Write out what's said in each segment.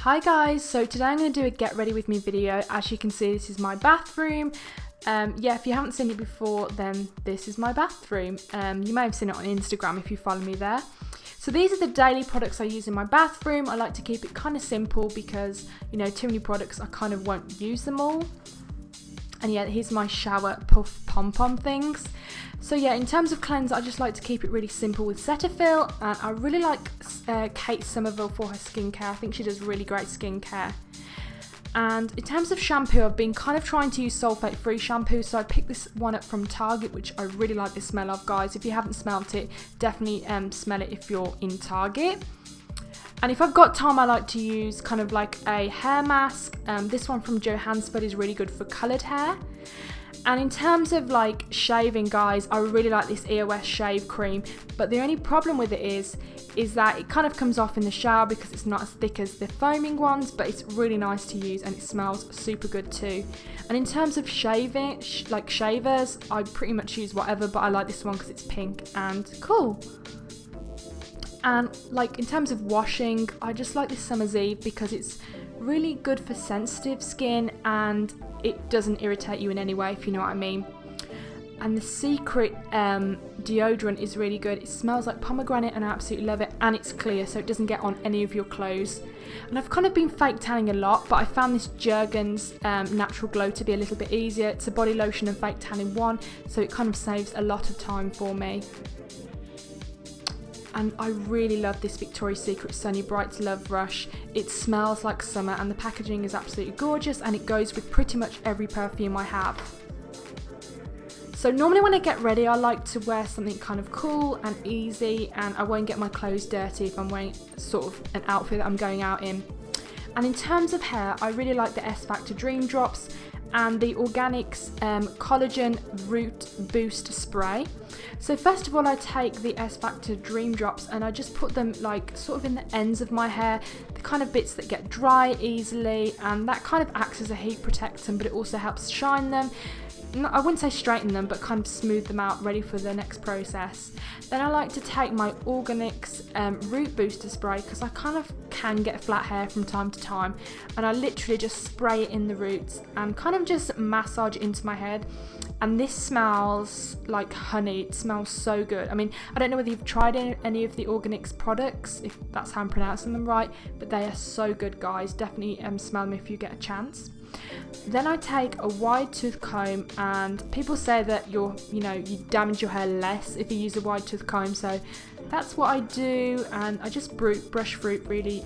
Hi guys, so today I'm going to do a get ready with me video. As you can see, this is my bathroom. If you haven't seen it before, then this is my bathroom. You may have seen it on Instagram if you follow me there. So these are the daily products I use in my bathroom. I like to keep it kind of simple because, you know, too many products, I kind of won't use them all. And yeah, here's my shower puff pom-pom things. So yeah, in terms of cleanser, I just like to keep it really simple with Cetaphil. And I really like Kate Somerville for her skincare. I think she does really great skincare. And in terms of shampoo, I've been kind of trying to use sulfate-free shampoo. So I picked this one up from Target, which I really like the smell of, guys. If you haven't smelt it, definitely smell it if you're in Target. And if I've got time, I like to use kind of like a hair mask. This one from Johannesburg is really good for coloured hair. And in terms of like shaving, guys, I really like this EOS shave cream. But the only problem with it is that it kind of comes off in the shower because it's not as thick as the foaming ones, but it's really nice to use and it smells super good too. And in terms of shaving, like shavers, I pretty much use whatever, but I like this one because it's pink and cool. And like in terms of washing, I just like this Summer's Eve because it's really good for sensitive skin and it doesn't irritate you in any way, if you know what I mean. And the Secret deodorant is really good. It smells like pomegranate and I absolutely love it, and it's clear so it doesn't get on any of your clothes. And I've kind of been fake tanning a lot, but I found this Jergens Natural Glow to be a little bit easier. It's a body lotion and fake tan in one, so it kind of saves a lot of time for me. And I really love this Victoria's Secret Sunny Brights Love Rush. It smells like summer and the packaging is absolutely gorgeous and it goes with pretty much every perfume I have. So normally when I get ready, I like to wear something kind of cool and easy, and I won't get my clothes dirty if I'm wearing sort of an outfit that I'm going out in. And in terms of hair, I really like the S Factor Dream Drops and the Organics Collagen Root Boost Spray. So first of all, I take the S Factor Dream Drops and I just put them like sort of in the ends of my hair, the kind of bits that get dry easily, and that kind of acts as a heat protectant, but it also helps shine them. I wouldn't say straighten them, but kind of smooth them out, ready for the next process. Then I like to take my Organics Root Booster Spray because I kind of can get flat hair from time to time, and I literally just spray it in the roots and kind of just massage it into my head. And this smells like honey. It smells so good. I mean, I don't know whether you've tried any of the Organics products, if that's how I'm pronouncing them right, but they are so good, guys. Definitely smell them if you get a chance. Then I take a wide tooth comb, and people say that you damage your hair less if you use a wide tooth comb, so that's what I do. And I just brush through it really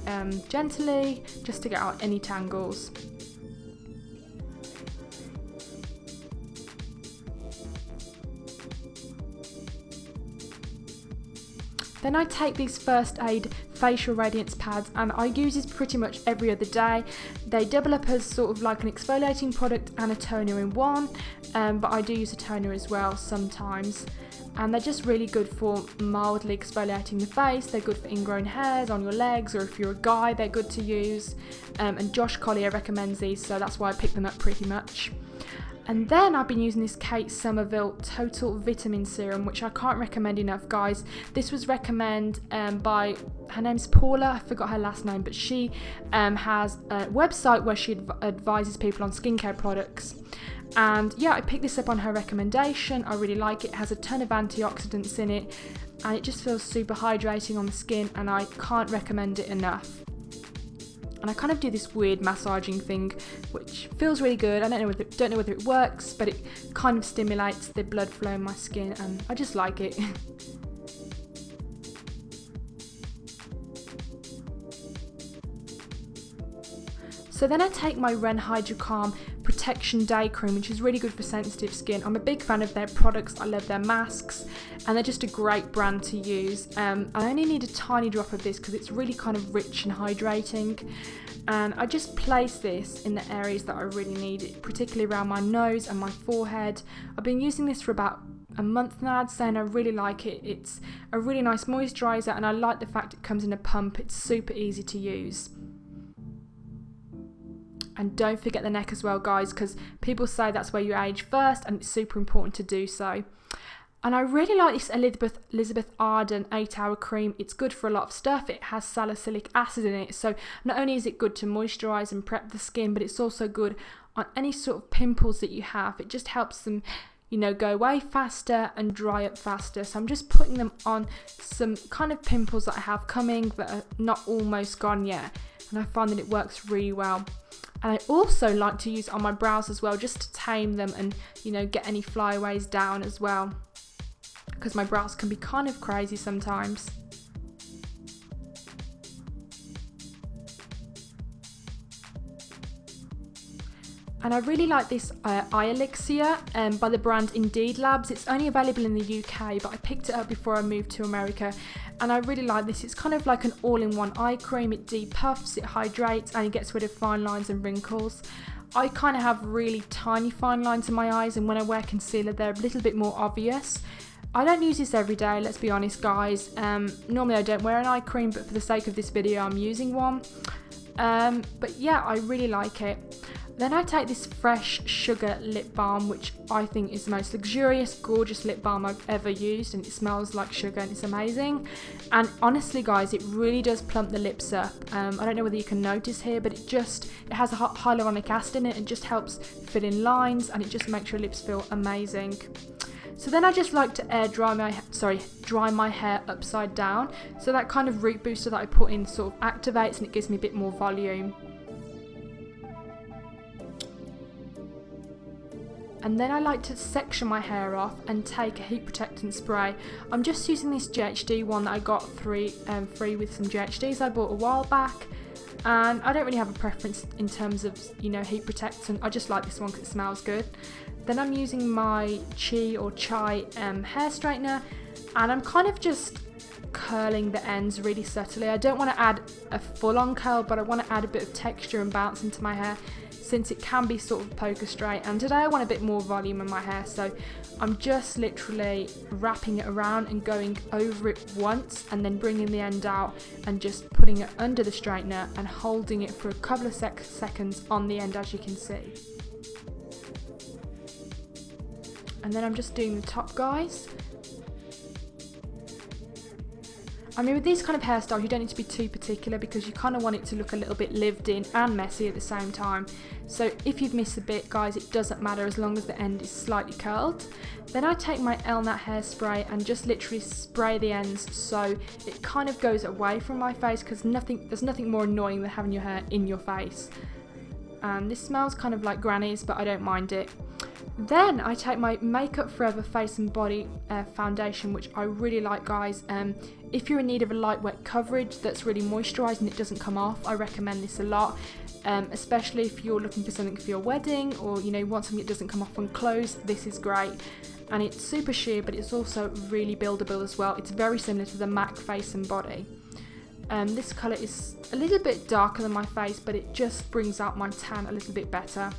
gently just to get out any tangles. Then I take these First Aid Facial Radiance pads and I use these pretty much every other day. They double up as sort of like an exfoliating product and a toner in one, but I do use a toner as well sometimes. And they're just really good for mildly exfoliating the face. They're good for ingrown hairs on your legs, or if you're a guy, they're good to use. And Josh Collier recommends these, so that's why I pick them up pretty much. And then I've been using this Kate Somerville Total Vitamin Serum, which I can't recommend enough, guys. This was recommended by, her name's Paula, I forgot her last name, but she has a website where she advises people on skincare products. And yeah, I picked this up on her recommendation. I really like it. It has a ton of antioxidants in it and it just feels super hydrating on the skin, and I can't recommend it enough. And I kind of do this weird massaging thing, which feels really good. I don't know whether it works, but it kind of stimulates the blood flow in my skin, and I just like it. So then I take my Ren Hydrocalm Protection Day Cream, which is really good for sensitive skin. I'm a big fan of their products. I love their masks, and they're just a great brand to use. I only need a tiny drop of this because it's really kind of rich and hydrating. And I just place this in the areas that I really need it, particularly around my nose and my forehead. I've been using this for about a month now, I'd say, and I really like it. It's a really nice moisturiser, and I like the fact it comes in a pump. It's super easy to use. And don't forget the neck as well, guys, because people say that's where you age first, and it's super important to do so. And I really like this Elizabeth Arden 8-hour cream. It's good for a lot of stuff. It has salicylic acid in it. So not only is it good to moisturise and prep the skin, but it's also good on any sort of pimples that you have. It just helps them, you know, go away faster and dry up faster. So I'm just putting them on some kind of pimples that I have coming that are not almost gone yet. And I find that it works really well. And I also like to use it on my brows as well, just to tame them and, you know, get any flyaways down as well, because my brows can be kind of crazy sometimes. And I really like this eye elixir by the brand Indeed Labs. It's only available in the UK, but I picked it up before I moved to America. And I really like this. It's kind of like an all-in-one eye cream. It depuffs, it hydrates, and it gets rid of fine lines and wrinkles. I kind of have really tiny fine lines in my eyes, and when I wear concealer, they're a little bit more obvious. I don't use this every day, let's be honest, guys. Normally I don't wear an eye cream, but for the sake of this video, I'm using one. But yeah, I really like it. Then I take this Fresh Sugar lip balm, which I think is the most luxurious, gorgeous lip balm I've ever used, and it smells like sugar and it's amazing. And honestly, guys, it really does plump the lips up. I don't know whether you can notice here, but it has a hyaluronic acid in it and just helps fill in lines, and it just makes your lips feel amazing. So then I just like to dry my hair upside down, so that kind of root booster that I put in sort of activates and it gives me a bit more volume. And then I like to section my hair off and take a heat protectant spray. I'm just using this GHD one that I got free with some GHDs I bought a while back. And I don't really have a preference in terms of, you know, heat protectant. I just like this one because it smells good. Then I'm using my Chai hair straightener, and I'm kind of just curling the ends really subtly. I don't want to add a full-on curl, but I want to add a bit of texture and bounce into my hair, since it can be sort of poker straight, and today I want a bit more volume in my hair, so I'm just literally wrapping it around and going over it once, and then bringing the end out and just putting it under the straightener and holding it for a couple of seconds on the end, as you can see. And then I'm just doing the top, guys. I mean, with these kind of hairstyles, you don't need to be too particular, because you kind of want it to look a little bit lived in and messy at the same time. So if you've missed a bit, guys, it doesn't matter as long as the end is slightly curled. Then I take my Elnat hairspray and just literally spray the ends so it kind of goes away from my face, because there's nothing more annoying than having your hair in your face. And this smells kind of like granny's, but I don't mind it. Then I take my Makeup Forever Face and Body foundation, which I really like, guys. If you're in need of a lightweight coverage that's really moisturised and it doesn't come off, I recommend this a lot. Especially if you're looking for something for your wedding, or you know, you want something that doesn't come off on clothes, this is great. And it's super sheer, but it's also really buildable as well. It's very similar to the MAC Face and Body. This colour is a little bit darker than my face, but it just brings out my tan a little bit better.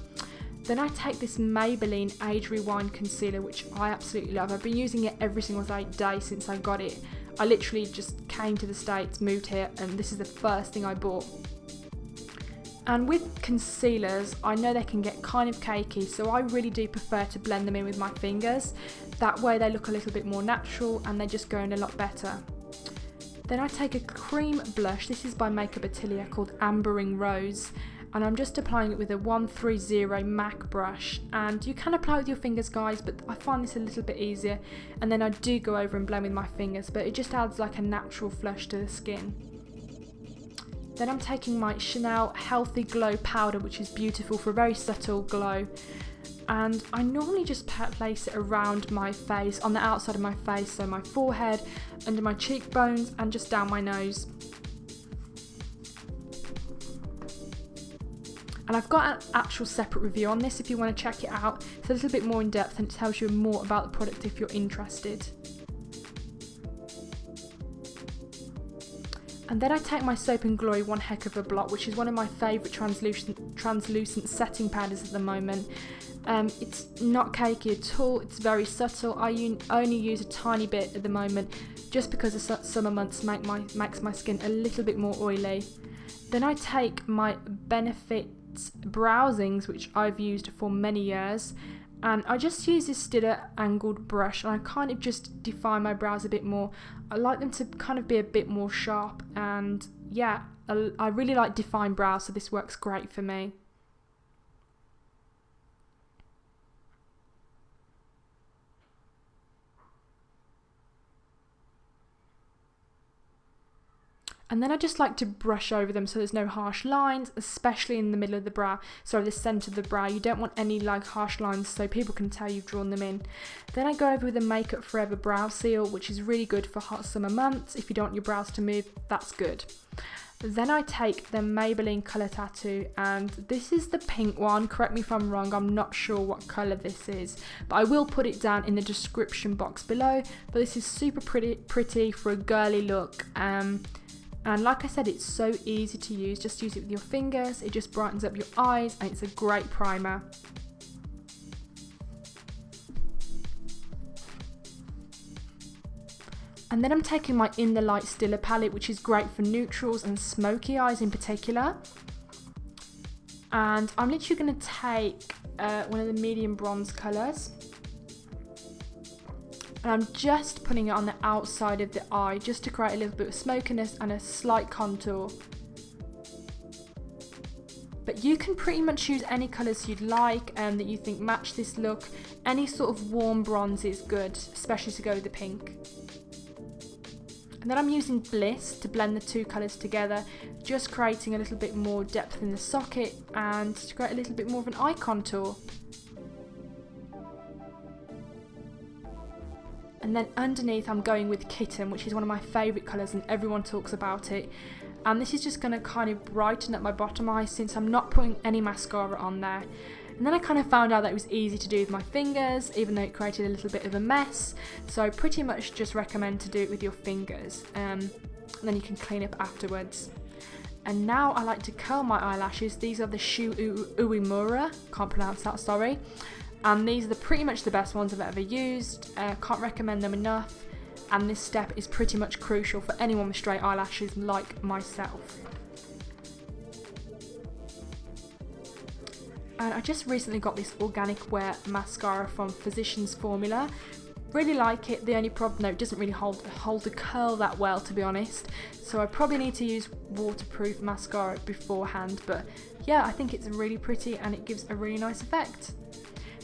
Then I take this Maybelline Age Rewind Concealer, which I absolutely love. I've been using it every single day since I got it. I literally just came to the States, moved here, and this is the first thing I bought. And with concealers, I know they can get kind of cakey, so I really do prefer to blend them in with my fingers. That way they look a little bit more natural and they just go in a lot better. Then I take a cream blush. This is by Makeup Atelier, called Ambering Rose. And I'm just applying it with a 130 MAC brush, and you can apply with your fingers, guys, but I find this a little bit easier, and then I do go over and blend with my fingers, but it just adds like a natural flush to the skin. Then I'm taking my Chanel Healthy Glow powder, which is beautiful for a very subtle glow, and I normally just place it around my face, on the outside of my face, so my forehead, under my cheekbones, and just down my nose. And I've got an actual separate review on this if you want to check it out. It's a little bit more in depth and it tells you more about the product if you're interested. And then I take my Soap & Glory One Heck of a Blot, which is one of my favourite translucent setting powders at the moment. It's not cakey at all, it's very subtle. I only use a tiny bit at the moment, just because the summer months makes my skin a little bit more oily. Then I take my Benefit Browsings, which I've used for many years, And I just use this Stila angled brush and I kind of just define my brows a bit more. I like them to kind of be a bit more sharp, and yeah, I really like defined brows, so this works great for me. And then I just like to brush over them so there's no harsh lines, especially in the middle of the brow, sorry, the centre of the brow. You don't want any like harsh lines so people can tell you've drawn them in. Then I go over with a Makeup Forever brow seal, which is really good for hot summer months. If you don't want your brows to move, that's good. Then I take the Maybelline Colour Tattoo, and this is the pink one. Correct me if I'm wrong, I'm not sure what colour this is, but I will put it down in the description box below. But this is super pretty for a girly look. And like I said, it's so easy to use. Just use it with your fingers. It just brightens up your eyes and it's a great primer. And then I'm taking my In the Light Stila palette, which is great for neutrals and smoky eyes in particular. And I'm literally going to take one of the medium bronze colours. And I'm just putting it on the outside of the eye just to create a little bit of smokiness and a slight contour. But you can pretty much use any colours you'd like and that you think match this look. Any sort of warm bronze is good, especially to go with the pink. And then I'm using Bliss to blend the two colours together, just creating a little bit more depth in the socket and to create a little bit more of an eye contour. And then underneath I'm going with Kitten, which is one of my favourite colours and everyone talks about it. And this is just going to kind of brighten up my bottom eye since I'm not putting any mascara on there. And then I kind of found out that it was easy to do with my fingers, even though it created a little bit of a mess. So I pretty much just recommend to do it with your fingers. And then you can clean up afterwards. And now I like to curl my eyelashes. These are the Shu Uemura, can't pronounce that, sorry. And these are pretty much the best ones I've ever used. Can't recommend them enough. And this step is pretty much crucial for anyone with straight eyelashes like myself. And I just recently got this Organic Wear mascara from Physicians Formula. Really like it. The only problem though, it doesn't really hold the curl that well, to be honest. So I probably need to use waterproof mascara beforehand. But yeah, I think it's really pretty and it gives a really nice effect.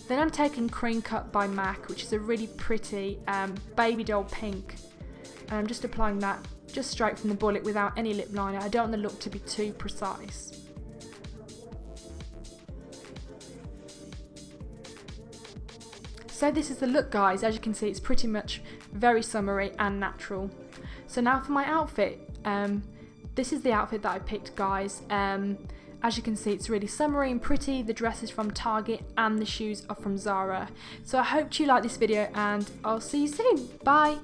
Then I'm taking Cream Cut by MAC, which is a really pretty baby doll pink. And I'm just applying that just straight from the bullet without any lip liner. I don't want the look to be too precise. So this is the look, guys. As you can see, it's pretty much very summery and natural. So now for my outfit. This is the outfit that I picked, guys. As you can see, it's really summery and pretty. The dress is from Target and the shoes are from Zara. So I hope you like this video and I'll see you soon. Bye!